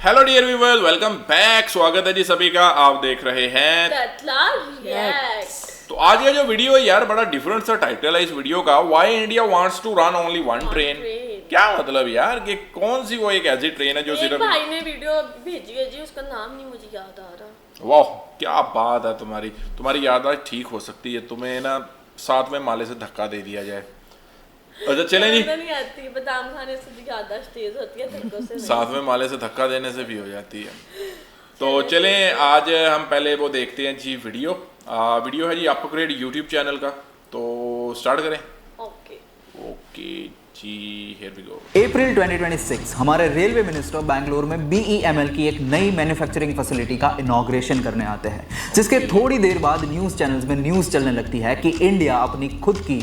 Hello dear viewers, welcome back. स्वागत है जी सभी का। आप देख रहे हैं ततला रिएक्ट। तो आज का जो वीडियो है यार, बड़ा डिफरेंट सा टाइटल है इस वीडियो का, why India wants to run only one train. क्या मतलब यार कि कौन सी वो एक ऐसी ट्रेन है जो सिर्फ भाई ने वीडियो भेजी है जी, उसका नाम नहीं मुझे याद आ रहा। वाह, क्या बात है। तुम्हारी याददाश्त ठीक हो सकती है। तुम्हें ना साथ में माले से धक्का दे दिया जाए। अच्छा चलें जी। नहीं आती, बादाम खाने से याददाश्त तेज होती है, धक्कों से साथ में माले से धक्का देने से भी हो जाती है। तो चलें, आज हम पहले वो देखते हैं जी वीडियो है जी अपग्रेड यूट्यूब चैनल का। तो स्टार्ट करें। ओके जी, हियर वी गो। अप्रैल 2026 हमारे रेलवे मिनिस्टर बैंगलोर में BEML की एक नई मैन्युफैक्चरिंग फैसिलिटी का इनॉग्रेशन करने आते हैं, जिसके थोड़ी देर बाद न्यूज़ चैनल्स में न्यूज़ चलने लगती है कि इंडिया अपनी खुद की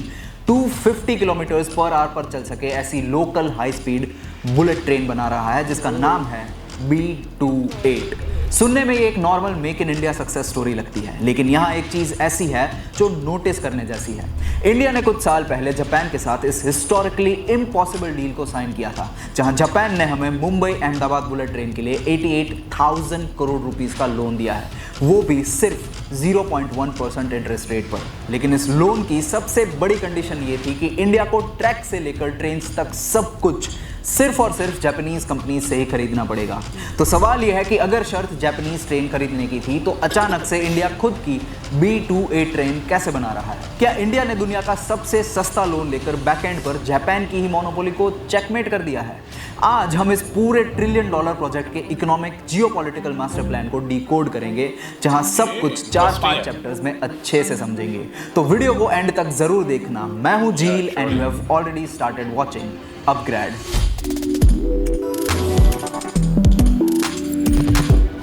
250 किलोमीटर्स पर आवर पर चल सके ऐसी local high speed bullet train बना रहा है, जिसका नाम है B28। सुनने में ये एक normal make in India success story लगती है, लेकिन यहाँ एक चीज़ ऐसी है जो नोटिस करने जैसी है। इंडिया ने कुछ साल पहले जापान के साथ इस हिस्टोरिकली इम्पॉसिबल डील को साइन किया था, जहाँ जापान ने हमें मुंबई अहमदाबाद बुलेट ट्रेन के लिए 88,000 करोड़ रुपीस का लोन दिया है, वो भी सिर्फ 0.1% इंटरेस्ट रेट पर। लेकिन इस लोन की सबसे बड़ी कंडीशन ये थी कि इंडिया को ट्रैक से लेकर ट्रेन तक सब कुछ सिर्फ और सिर्फ जापानीज कंपनी से ही खरीदना पड़ेगा। तो सवाल यह है कि अगर शर्त जापानीज ट्रेन खरीदने की थी, तो अचानक से इंडिया खुद की B28 ट्रेन कैसे बना रहा है? क्या इंडिया ने दुनिया का सबसे सस्ता लोन लेकर बैकएंड पर जापान की ही मोनोपोली को चेकमेट कर दिया है? आज हम इस पूरे $1 ट्रिलियन प्रोजेक्ट के इकोनॉमिक जियोपॉलिटिकल मास्टर प्लान को डिकोड करेंगे, जहां सब कुछ 4-5 चैप्टर्स में अच्छे से समझेंगे। तो वीडियो को एंड तक जरूर देखना। मैं हूं Jheel and you have already started watching Upgrade.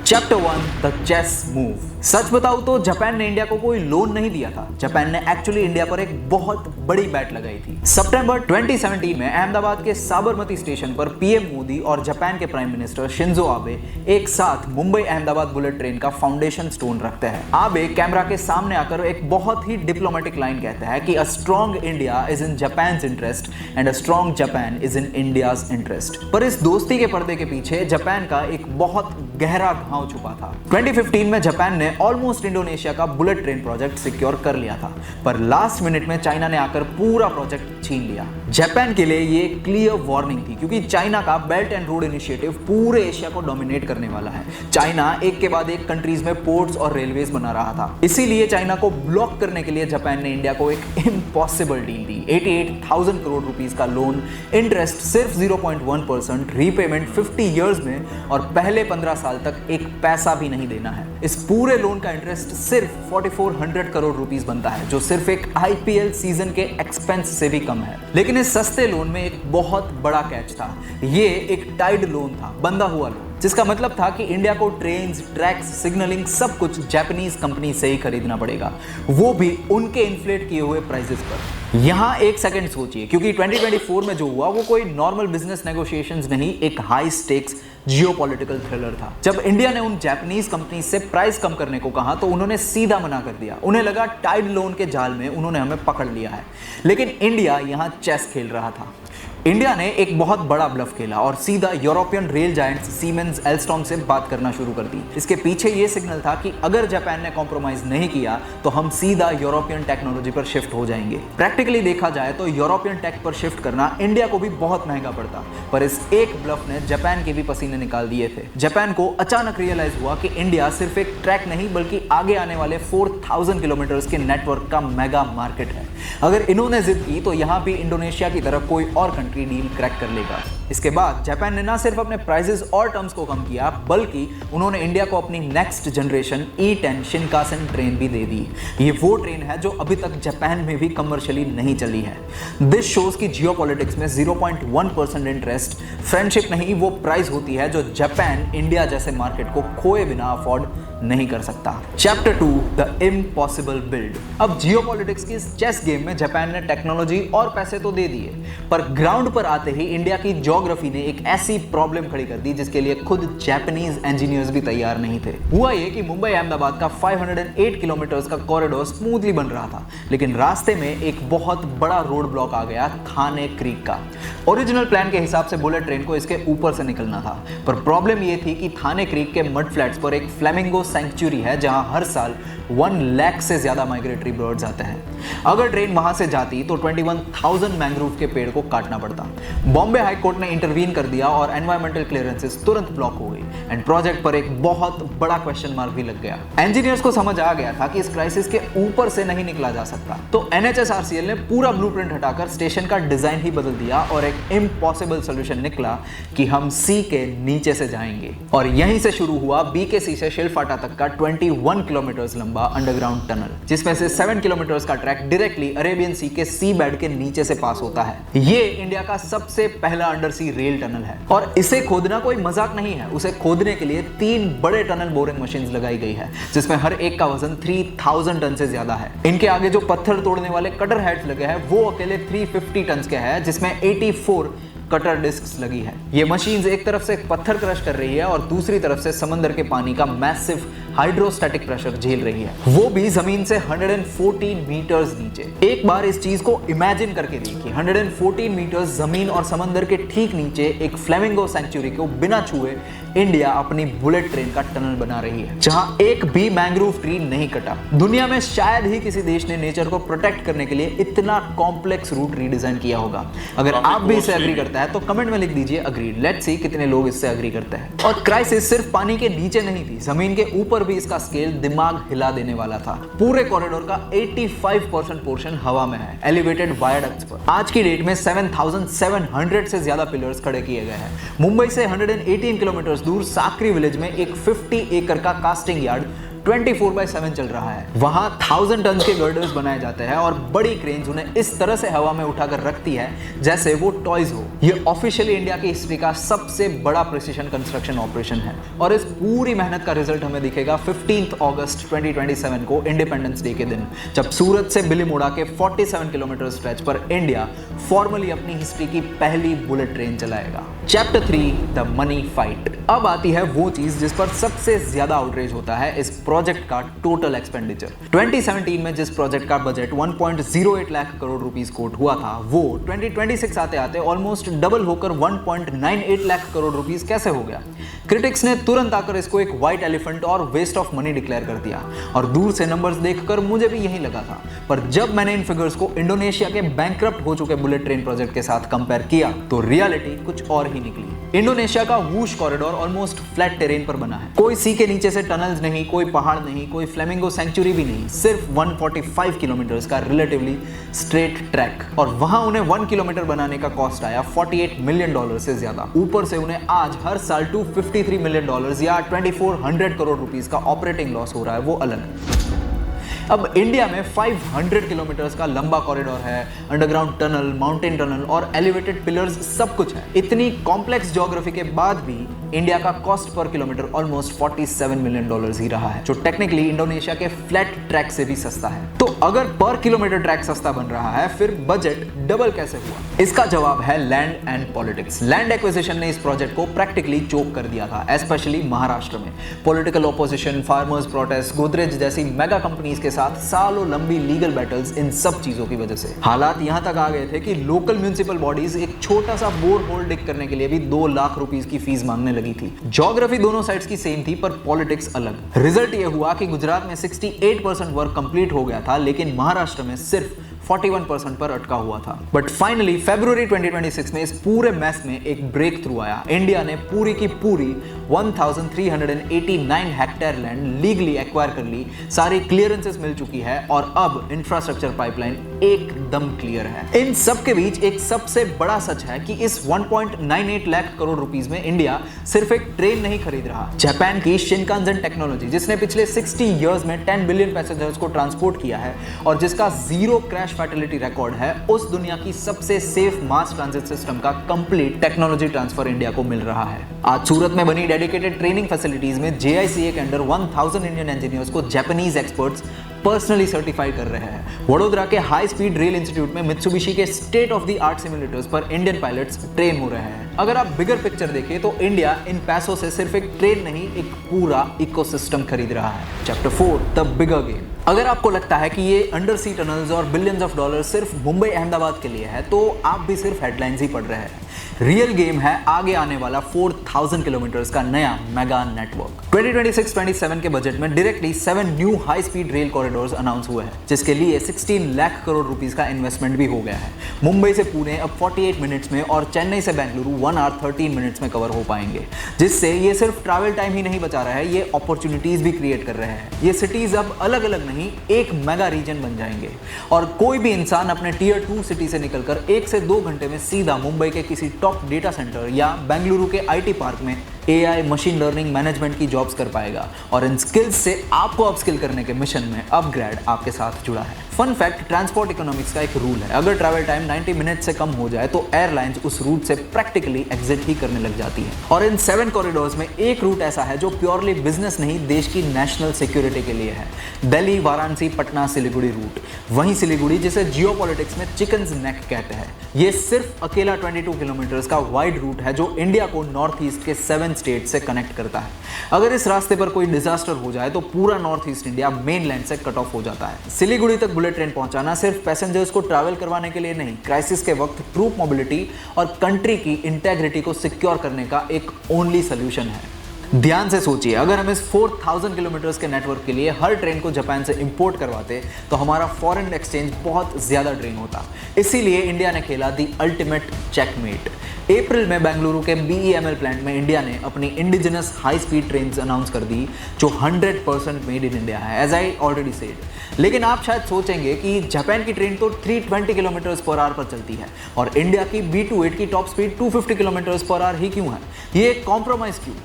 Chapter 1 the chess move. सच बताऊं तो जापान ने इंडिया को कोई लोन नहीं दिया था। जापान ने एक्चुअली इंडिया पर एक बहुत बड़ी बैट लगाई थी। सितंबर 2017 में अहमदाबाद के साबरमती स्टेशन पर पीएम मोदी और जापान के प्राइम मिनिस्टर शिंजो आबे एक साथ मुंबई अहमदाबाद बुलेट ट्रेन का फाउंडेशन स्टोन रखते हैं। आबे कैमरा के सामने आकर एक बहुत ही डिप्लोमेटिक लाइन कहते हैं कि a strong India is in Japan's interest and a strong Japan is in India's interest. पर इस दोस्ती के पर्दे के पीछे जापान का एक बहुत गहरा घाव छुपा था। 2015 में जापान ने ऑलमोस्ट इंडोनेशिया का बुलेट ट्रेन प्रोजेक्ट सिक्योर कर लिया था, पर लास्ट मिनट में चाइना ने आकर पूरा प्रोजेक्ट छीन लिया। जापान के लिए ये क्लियर वार्निंग थी, क्योंकि चाइना का बेल्ट एंड रोड इनिशिएटिव पूरे एशिया को डोमिनेट करने वाला है। चाइना एक के बाद एक कंट्रीज में पोर्ट्स और रेलवेज बना रहा था। इसीलिए चाइना को ब्लॉक करने के लिए जापान ने इंडिया को एक इम्पॉसिबल डील दी। 88,000 करोड़ रुपीस का लोन, इंटरेस्ट सिर्फ 0.1%, रीपेमेंट 50 ईयर्स में, और पहले 15 साल तक एक पैसा भी नहीं देना है। इस पूरे लोन का इंटरेस्ट सिर्फ 4400 करोड़ रुपीस बनता है, जो सिर्फ एक IPL सीजन के एक्सपेंस से भी कम है। लेकिन इस सस्ते लोन में एक बहुत बड़ा कैच था। ये एक टाइड लोन था, बंधा हुआ लोन, जिसका मतलब था कि इंडिया को ट्रेन्स, ट्रैक्स, सिग्नलिंग सब कुछ जापानीज कंपनी से ही खरीदना पड़ेगा, वो भी उनके इन्फ्लेट किए हुए प्राइसेस पर। यहां एक सेकंड सोचिए, क्योंकि 2024 में जो हुआ वो कोई नॉर्मल बिजनेस नेगोशिएशंस नहीं, एक हाई स्टेक्स जियोपॉलिटिकल थ्रिलर था। जब इंडिया ने उन जापानीज कंपनी से प्राइस कम करने को कहा, तो उन्होंने सीधा मना कर दिया। उन्हें लगा टाइड लोन के जाल में उन्होंने हमें पकड़ लिया है। लेकिन इंडिया यहां चेस खेल रहा था। इंडिया ने एक बहुत बड़ा ब्लफ खेला और सीधा European rail giants siemens, Alstom से बात करना शुरू कर दी। इसके पीछे ये सिग्नल था कि अगर जापान ने कॉम्प्रोमाइज नहीं किया, तो हम सीधा यूरोपियन टेक्नोलॉजी पर शिफ्ट हो जाएंगे। प्रैक्टिकली देखा जाए तो यूरोपियन टेक पर शिफ्ट करना इंडिया को भी बहुत महंगा पड़ता, पर इस एक ब्लफ ने जापान के भी पसीने निकाल दिए थे। जापान को अचानक रियलाइज हुआ कि इंडिया सिर्फ एक ट्रैक नहीं, बल्कि आगे आने वाले 4000 किलोमीटर के नेटवर्क का मेगा मार्केट है। अगर इन्होंने जिद की, तो यहाँ भी इंडोनेशिया की तरह कोई और डील क्रैक कर लेगा। इसके बाद जापान ने ना सिर्फ अपने प्राइसेस और टर्म्स को कम किया, बल्कि उन्होंने इंडिया को अपनी next generation E10 Shinkansen train भी दे दी। ये वो ट्रेन है जो अभी तक जापान में भी कमर्शियली नहीं चली है। दिस शोज की जियोपॉलिटिक्स में 0.1% इंटरेस्ट फ्रेंडशिप नहीं, वो प्राइस होती है जो जापान इंडिया जैसे मार्केट को खोए बिना अफोर्ड नहीं कर सकता। Chapter 2 the impossible build. अब जियोपॉलिटिक्स की चेस गेम में जापान ने टेक्नोलॉजी और पैसे तो दे दिए, पर ग्राउंड पर आते ही इंडिया की जॉ ज्योग्राफी ने एक ऐसी प्रॉब्लम खड़ी कर दी जिसके लिए खुद जापानीज इंजीनियर्स भी तैयार नहीं थे। हुआ ये कि मुंबई अहमदाबाद का 508 किलोमीटर का कॉरिडोर स्मूथली बन रहा था, लेकिन रास्ते में एक बहुत बड़ा रोड ब्लॉक आ गया थाने क्रीक का। ओरिजिनल प्लान के हिसाब से बुलेट ट्रेन को इसके ऊपर से निकलना था, पर प्रॉब्लम ये थी कि थाने क्रीक के मड फ्लैट्स पर एक फ्लेमिंगो सैंक्चुरी है जहां हर साल 1 लाख से ज्यादा माइग्रेटरी बर्ड्स आते हैं। अगर ट्रेन वहां से जाती तो 21,000 मैंग्रोव के पेड़ को काटना पड़ता। बॉम्बे हाई कोर्ट ने इंटरवीन कर दिया और एनवायरमेंटल क्लियरेंसेस तुरंत ब्लॉक हो गई एंड प्रोजेक्ट पर एक बहुत बड़ा क्वेश्चन मार्क भी लग गया। इंजीनियर्स को समझ आ गया था कि इस क्राइसिस के ऊपर से नहीं निकला जा सकता, तो NHSRCL ने पूरा ब्लूप्रिंट हटाकर स्टेशन का डिजाइन ही बदल दिया और एक इम्पॉसिबल सोल्यूशन निकला कि हम सी के नीचे से जाएंगे। और यहीं से शुरू हुआ BKC से शिलफाटा तक का 21 किलोमीटर लंबा अंडरग्राउंड टनल, जिसमें से 7 किलोमीटर का ट्रैक डायरेक्टली अरेबियन सी के सी बेड के नीचे से पास होता है। ये इंडिया का सबसे पहला अंडर सी रेल टनल है और इसे खोदना कोई मजाक नहीं है। उसे खोदने के लिए 3 बड़े टनल बोरिंग मशीन लगाई गई है, जिसमें हर एक का वजन 3000 टन से ज्यादा है। इनके आगे जो पत्थर तोड़ने वाले कटर हेड्स लगे हैं वो अकेले 350 टन के हैं, जिसमें 84 कटर डिस्क्स लगी है। ये मशीन्स एक तरफ से पत्थर क्रश कर रही है और दूसरी तरफ से समंदर के पानी का मैसिव हाइड्रोस्टैटिक प्रेशर झेल रही है, वो भी जमीन से 114 मीटर्स नीचे। एक बार इस चीज को इमेजिन करके देखिए, 114 मीटर्स जमीन और समंदर के ठीक नीचे एक फ्लेमिंगो सेंचुरी को बिना छुए इंडिया अपनी बुलेट ट्रेन का टनल बना रही है, जहां एक भी मैंग्रोव ट्री नहीं कटा। दुनिया में शायद ही किसी देश ने नेचर को प्रोटेक्ट करने के लिए इतना कॉम्प्लेक्स रूट रीडिजाइन किया होगा। अगर आप भी इसे एग्री करते हैं तो कमेंट में लिख दीजिए अग्रीड। लेट्स सी कितने लोग इससे एग्री करते हैं। और क्राइसिस सिर्फ पानी के नीचे नहीं थी, जमीन के ऊपर भी इसका स्केल दिमाग हिला देने वाला था। पूरे कॉरिडोर का 85% पोर्शन हवा में है, एलिवेटेड वायडक्ट्स पर। आज की डेट में 7700 से ज्यादा पिलर्स खड़े किए गए हैं। मुंबई से 118 किलोमीटर दूर साकरी विलेज में एक 50 एकड़ का कास्टिंग यार्ड 24/7 चल रहा है। वहां 1000 टन के गर्डर्स बनाए जाते हैं और बड़ी क्रेन्स उन्हें इस तरह से हवा में उठाकर रखती है जैसे वो टॉयज हो। ये ऑफिशियली इंडिया की हिस्ट्री का सबसे बड़ा प्रिसीजन कंस्ट्रक्शन ऑपरेशन है और इस पूरी मेहनत का रिजल्ट हमें दिखेगा 15 अगस्त 2027 को, इंडिपेंडेंस डे के दिन, जब सूरत से बिलीमोड़ा के 47 किलोमीटर स्ट्रेच पर इंडिया फॉर्मली अपनी हिस्ट्री की पहली बुलेट ट्रेन चलाएगा। Chapter 3 the money fight. अब आती है वो चीज जिस पर सबसे ज्यादा आउटरीच होता है, इस प्रोजेक्ट का टोटल एक्सपेंडिचर। 2017 में जिस प्रोजेक्ट का budget 1.08 lakh crore rupees quote हुआ था, वो 2026 आते आते ऑलमोस्ट डबल होकर 1.98 लाख करोड़ रुपीस कैसे हो गया? क्रिटिक्स ने तुरंत आकर इसको एक व्हाइट एलिफेंट और वेस्ट ऑफ मनी डिक्लेयर कर दिया और दूर से नंबर्स देखकर मुझे भी यही लगा था। पर जब मैंने इन फिगर्स को इंडोनेशिया के बैंकरप्ट हो चुके बुलेट ट्रेन प्रोजेक्ट के साथ कंपेयर किया तो रियलिटी कुछ और ही निकली। इंडोनेशिया का whoosh corridor almost flat terrain पर बना है। कोई सी के नीचे से टनल्स नहीं, कोई पहाड़ नहीं, कोई फ्लेमिंगो सेंचुरी भी नहीं, सिर्फ 145 किलोमीटर का रिलेटिवली स्ट्रेट ट्रैक। और वहां उन्हें 1 किलोमीटर बनाने का कॉस्ट आया $48 मिलियन से ज्यादा। ऊपर से उन्हें आज हर साल $253 मिलियन या 2400 करोड़ रुपीस का ऑपरेटिंग लॉस हो रहा है, वो अलग। अब इंडिया में 500 किलोमीटर का लंबा कॉरिडोर है, अंडरग्राउंड टनल, माउंटेन टनल और एलिवेटेड पिलर्स सब कुछ है। इतनी कॉम्प्लेक्स ज्योग्राफी के बाद भी इंडिया का cost per kilometre almost $47 million ही रहा है, जो टेक्निकली इंडोनेशिया के फ्लैट ट्रैक से भी सस्ता है। तो अगर पर किलोमीटर ट्रैक सस्ता बन रहा है, फिर बजट डबल कैसे हुआ? इसका जवाब है land and politics. Land acquisition ने इस प्रोजेक्ट को प्रैक्टिकली चोक कर दिया था, स्पेशली महाराष्ट्र में। Political opposition, farmers protest, Godrej जैसी मेगा कंपनीज के साथ सालों लंबी लीगल बैटल्स, इन सब चीजों की वजह से हालात यहां तक आ गए थे कि लोकल म्युनिसिपल बॉडीज एक छोटा सा बोर होल डिग करने के लिए भी 2 लाख रुपीस की फीस मांगने लगी थी। ज्योग्राफी दोनों साइड्स की सेम थी पर पॉलिटिक्स अलग। रिजल्ट यह हुआ कि गुजरात में 68% वर्क कंप्लीट हो गया था, लेकिन महाराष्ट्र में सिर्फ 41% पर अटका हुआ था। बट फाइनली फरवरी 2026 में इस पूरे मैस में एक ब्रेक थ्रू आया। इंडिया ने पूरी की पूरी 1389 हेक्टेयर लैंड लीगली एक्वायर कर ली, सारी क्लियरेंसेस मिल चुकी है और अब इंफ्रास्ट्रक्चर पाइपलाइन एकदम क्लियर है। इन सब के बीच एक सबसे बड़ा सच है कि इस 1.98 लाख करोड़ रुपीस में इंडिया सिर्फ एक ट्रेन नहीं खरीद रहा। जापान की शिनकानसेन टेक्नोलॉजी, जिसने पिछले 60 इयर्स में 10 बिलियन पैसेंजर्स को ट्रांसपोर्ट किया है और जिसका 0 क्रैश फैटिलिटी रिकॉर्ड है, उस दुनिया की सबसे सेफ मास ट्रांजिट सिस्टम का कंप्लीट टेक्नोलॉजी ट्रांसफर इंडिया को मिल रहा है। आज सूरत में बनी डेडिकेटेड ट्रेनिंग फैसिलिटीज में JICA के अंडर 1000 इंडियन इंजीनियर्स को जापानीज एक्सपर्ट्स पर्सनली सर्टिफाई कर रहे हैं। वडोदरा के हाई स्पीड रेल इंस्टीट्यूट में मित्सुबिशी के state of the art simulators पर इंडियन पायलट्स ट्रेन हो रहे हैं। अगर आप बिगर पिक्चर देखें तो इंडिया इन पैसों से सिर्फ एक ट्रेन नहीं, एक पूरा इकोसिस्टम खरीद रहा है। Chapter 4 the bigger game. अगर आपको लगता है कि ये अंडर सी टनल्स और बिलियंस ऑफ डॉलर सिर्फ मुंबई अहमदाबाद के लिए है तो आप भी सिर्फ हेडलाइंस ही पढ़ रहे हैं। रियल गेम है आगे आने वाला 4000 किलोमीटर्स का नया मेगा नेटवर्क। 2026-27 के बजट में directly 7 new high speed rail corridors announce हुए हैं, जिसके लिए 16 लाख करोड़ रुपीस का इन्वेस्टमेंट भी हो गया है। मुंबई से पुणे अब 48 मिनट्स में और चेन्नई से बेंगलुरु 1 आवर 13 मिनट्स में कवर हो पाएंगे, जिससे ये सिर्फ ट्रैवल टाइम ही नहीं बचा रहा है, ये अपॉर्चुनिटीज भी क्रिएट कर रहे हैं। ये सिटीज अब अलग अलग नहीं, एक मेगा रीजन बन जाएंगे और कोई भी इंसान अपने टियर 2 सिटी से निकलकर 1 से 2 घंटे में सीधा मुंबई के किसी टॉप डेटा सेंटर या बेंगलुरु के आईटी पार्क में AI मशीन लर्निंग मैनेजमेंट की जॉब्स कर पाएगा। और इन स्किल्स से आपको अपस्किल करने के मिशन में अपग्रेड आपके साथ जुड़ा है। फन फैक्ट, ट्रांसपोर्ट इकोनॉमिक्स का एक रूल है, अगर ट्रैवल टाइम 90 मिनट से कम हो जाए तो एयरलाइंस उस रूट से प्रैक्टिकली एग्जिट ही करने लग जाती है। और इन 7 कॉरिडोर्स में एक रूट ऐसा है जो प्योरली बिजनेस नहीं, देश की नेशनल सिक्योरिटी के लिए है। दिल्ली, वाराणसी, पटना, सिलीगुड़ी रूट। वहीं सिलीगुड़ी, जिसे जियोपॉलिटिक्स में चिकन्स नेक कहते हैं, ये सिर्फ अकेला 22 किलोमीटर्स का वाइड रूट है जो इंडिया को नॉर्थ ईस्ट के 7 स्टेट से कनेक्ट करता है। अगर इस रास्ते पर कोई डिजास्टर हो जाए तो पूरा नॉर्थ ईस्ट इंडिया मेनलैंड से कट ऑफ हो जाता है। सिलीगुड़ी तक बुलेट ट्रेन पहुंचाना सिर्फ पैसेंजर्स को ट्रैवल करवाने के लिए नहीं, क्राइसिस के वक्त ट्रूप मोबिलिटी और कंट्री की इंटेग्रिटी को सिक्योर करने का एक ओनली सोल्यूशन है। ध्यान से सोचिए, अगर हम इस 4000 किलोमीटर्स के नेटवर्क के लिए हर ट्रेन को जापान से इंपोर्ट करवाते तो हमारा फॉरेन एक्सचेंज बहुत ज़्यादा ड्रेन होता। इसीलिए इंडिया ने खेला दी अल्टीमेट चेकमेट। अप्रैल में बेंगलुरु के BEML प्लांट में इंडिया ने अपनी indigenous high speed train announce कर दी जो 100% मेड इन इंडिया है, एज आई ऑलरेडी सेड। लेकिन आप शायद सोचेंगे कि जापान की ट्रेन तो 320 किलोमीटर्स पर आवर पर चलती है और इंडिया की B28 की top speed 250 kilometres per hour ही क्यों है? ये कॉम्प्रोमाइज़ क्यों?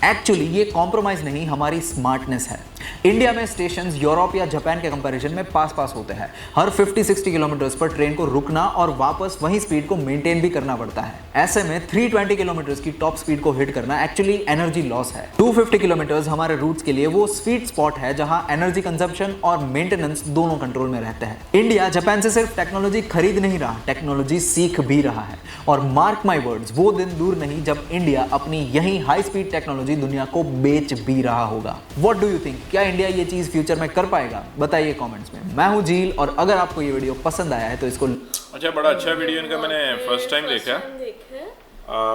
एक्चुअली ये कॉम्प्रोमाइज़ नहीं, हमारी स्मार्टनेस है। इंडिया में स्टेशंस यूरोप या जापान के कंपैरिजन में पास होते हैं। हर 50-60 किलोमीटर्स पर ट्रेन को रुकना और वापस वही स्पीड को मेंटेन भी करना पड़ता है। ऐसे में 320 किलोमीटर्स की टॉप स्पीड को हिट करना एक्चुअली एनर्जी लॉस है। 250 किलोमीटर्स हमारे रूट्स के लिए वो स्वीट स्पॉट है जहां एनर्जी कंजप्शन और मेंटेनेंस दोनों कंट्रोल में रहते हैं। इंडिया जापान से सिर्फ टेक्नोलॉजी खरीद नहीं रहा, टेक्नोलॉजी सीख भी रहा है। और मार्क माई वर्ड्स, वो दिन दूर नहीं जब इंडिया अपनी यही हाई स्पीड टेक्नोलॉजी दुनिया को बेच भी रहा होगा। व्हाट डू यू थिंक, क्या इंडिया ये चीज फ्यूचर में कर पाएगा? बताइए कमेंट्स में। मैं हूं झील और अगर आपको ये वीडियो पसंद आया है तो इसको अच्छा, बड़ा अच्छा वीडियो इनका मैंने फर्स्ट टाइम देखा है।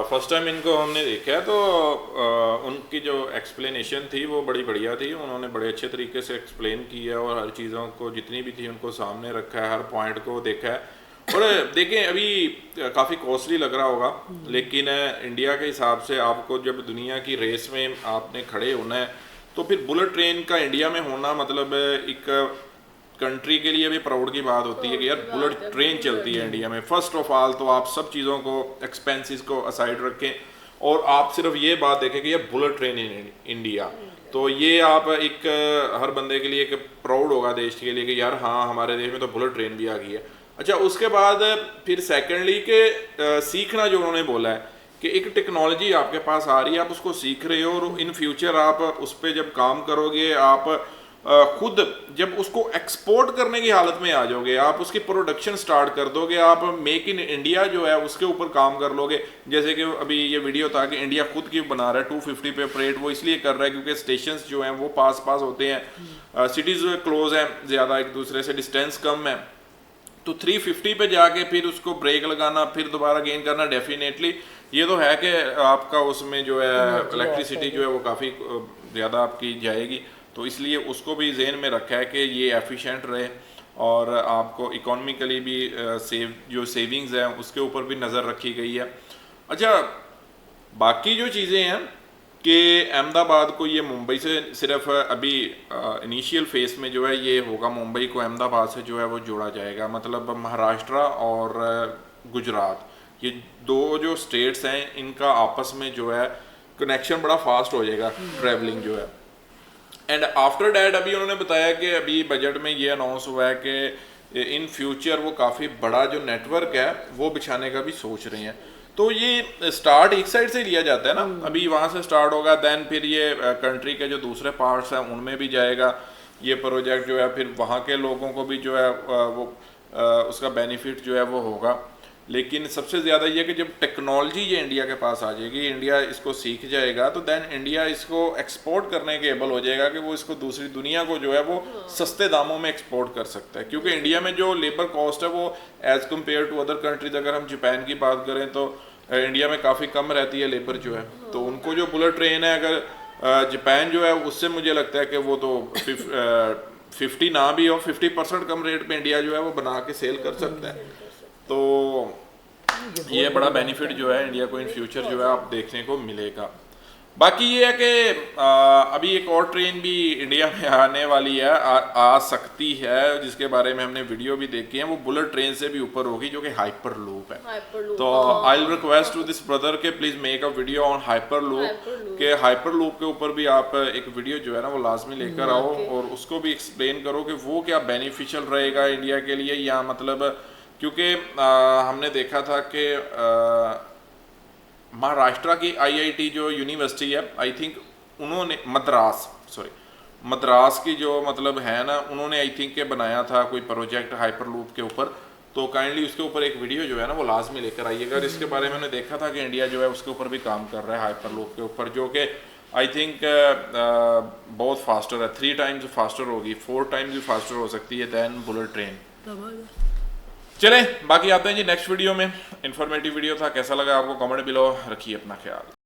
फर्स्ट टाइम इनको हमने देखा है तो उनकी जो एक्सप्लेनेशन थी वो बड़ी बढ़िया थी। उन्होंने बड़े अच्छे तरीके से एक्सप्लेन किया और हर चीज़ों को जितनी भी थी उनको सामने रखा है, हर पॉइंट को देखा है। और देखें, अभी काफ़ी कॉस्टली लग रहा होगा लेकिन इंडिया के हिसाब से आपको जब दुनिया की रेस में आपने खड़े होना है तो फिर बुलेट ट्रेन का इंडिया में होना मतलब एक कंट्री के लिए भी प्राउड की बात होती है कि यार बुलेट ट्रेन चलती है इंडिया में। फर्स्ट ऑफ ऑल तो आप सब चीज़ों को, एक्सपेंसेस को असाइड रखें और आप सिर्फ ये बात देखें कि यार बुलेट ट्रेन इन इंडिया, तो ये आप एक हर बंदे के लिए एक प्राउड होगा देश के लिए कि यार हाँ, हमारे देश में तो बुलेट ट्रेन भी आ गई है। अच्छा, उसके बाद फिर सेकेंडली के सीखना जो उन्होंने बोला है कि एक टेक्नोलॉजी आपके पास आ रही है, आप उसको सीख रहे हो और इन फ्यूचर आप उस पर जब काम करोगे, आप खुद जब उसको एक्सपोर्ट करने की हालत में आ जाओगे, आप उसकी प्रोडक्शन स्टार्ट कर दोगे, आप मेक इन इंडिया जो है उसके ऊपर काम कर लोगे। जैसे कि अभी ये वीडियो था कि इंडिया खुद की बना रहा है 250 पे फ्रेट, वो इसलिए कर रहा है क्योंकि स्टेशंस जो हैं वो पास होते हैं, सिटीज़ क्लोज हैं, ज़्यादा एक दूसरे से डिस्टेंस कम है, तो 350 पे जाके फिर उसको ब्रेक लगाना, फिर दोबारा गेन करना, डेफिनेटली ये तो है कि आपका उसमें जो है इलेक्ट्रिसिटी जो है वो काफ़ी ज़्यादा आपकी जाएगी। तो इसलिए उसको भी जहन में रखा है कि ये एफिशिएंट रहे और आपको इकोनॉमिकली भी जो सेविंग्स हैं उसके ऊपर भी नज़र रखी गई है। अच्छा, बाकी जो चीज़ें हैं कि अहमदाबाद को ये मुंबई से सिर्फ अभी इनिशियल फेस में जो है ये होगा, मुंबई को अहमदाबाद से जो है वो जोड़ा जाएगा। मतलब महाराष्ट्र और गुजरात, ये दो जो स्टेट्स हैं इनका आपस में जो है कनेक्शन बड़ा फास्ट हो जाएगा, ट्रैवलिंग जो है। एंड आफ्टर डैट अभी उन्होंने बताया कि अभी बजट में ये अनाउंस हुआ है कि इन फ्यूचर वो काफ़ी बड़ा जो नेटवर्क है वो बिछाने का भी सोच रहे हैं। तो ये स्टार्ट एक साइड से लिया जाता है ना, अभी वहाँ से स्टार्ट होगा, देन फिर ये कंट्री के जो दूसरे पार्ट्स हैं उनमें भी जाएगा। ये प्रोजेक्ट जो है फिर वहाँ के लोगों को भी जो है उसका बेनिफिट जो है वो होगा। लेकिन सबसे ज़्यादा ये कि जब टेक्नोलॉजी ये इंडिया के पास आ जाएगी, इंडिया इसको सीख जाएगा, तो देन इंडिया इसको एक्सपोर्ट करने के एबल हो जाएगा कि वो इसको दूसरी दुनिया को जो है वो सस्ते दामों में एक्सपोर्ट कर सकता है। क्योंकि इंडिया में जो लेबर कॉस्ट है वो as compare to other countries, अगर हम जापान की बात करें तो इंडिया में काफ़ी कम रहती है लेबर जो है। तो उनको जो बुलेट ट्रेन है, अगर जापान जो है उससे मुझे लगता है कि वो तो 50 ना भी हो 50% कम रेट पे इंडिया जो है वो बना के सेल कर सकता है। तो ये बड़ा बेनिफिट जो है इंडिया को इन फ्यूचर जो है आप देखने को मिलेगा। बाकी ये है कि अभी एक और ट्रेन भी इंडिया में आने वाली है, आ सकती है, जिसके बारे में हमने वीडियो भी देखी है। वो बुलेट ट्रेन से भी ऊपर होगी, जो कि हाइपर लूप है। तो I will request to this brother के please make a video on hyperloop, के हाइपर लूप के ऊपर भी आप एक वीडियो जो है ना वो लाजमी लेकर आओ और उसको भी एक्सप्लेन करो कि वो क्या बेनिफिशियल रहेगा इंडिया के लिए, या मतलब क्योंकि हमने देखा था कि महाराष्ट्र की आईआईटी जो यूनिवर्सिटी है, आई थिंक उन्होंने मद्रास की जो मतलब है ना, उन्होंने आई थिंक के बनाया था कोई प्रोजेक्ट हाइपर लूप के ऊपर। तो काइंडली उसके ऊपर एक वीडियो जो है ना वो लाजमी लेकर आइएगा। इसके बारे में मैंने देखा था कि इंडिया जो है उसके ऊपर भी काम कर रहा है हाइपर लूप के ऊपर, जो कि आई थिंक बहुत फास्टर है, 3 टाइम्स फास्टर होगी, 4 टाइम्स भी फास्टर हो सकती है दैन बुलेट ट्रेन। चलें बाकी आते हैं जी नेक्स्ट वीडियो में। इंफॉर्मेटिव वीडियो था, कैसा लगा आपको कमेंट बिलो, रखिए अपना ख्याल।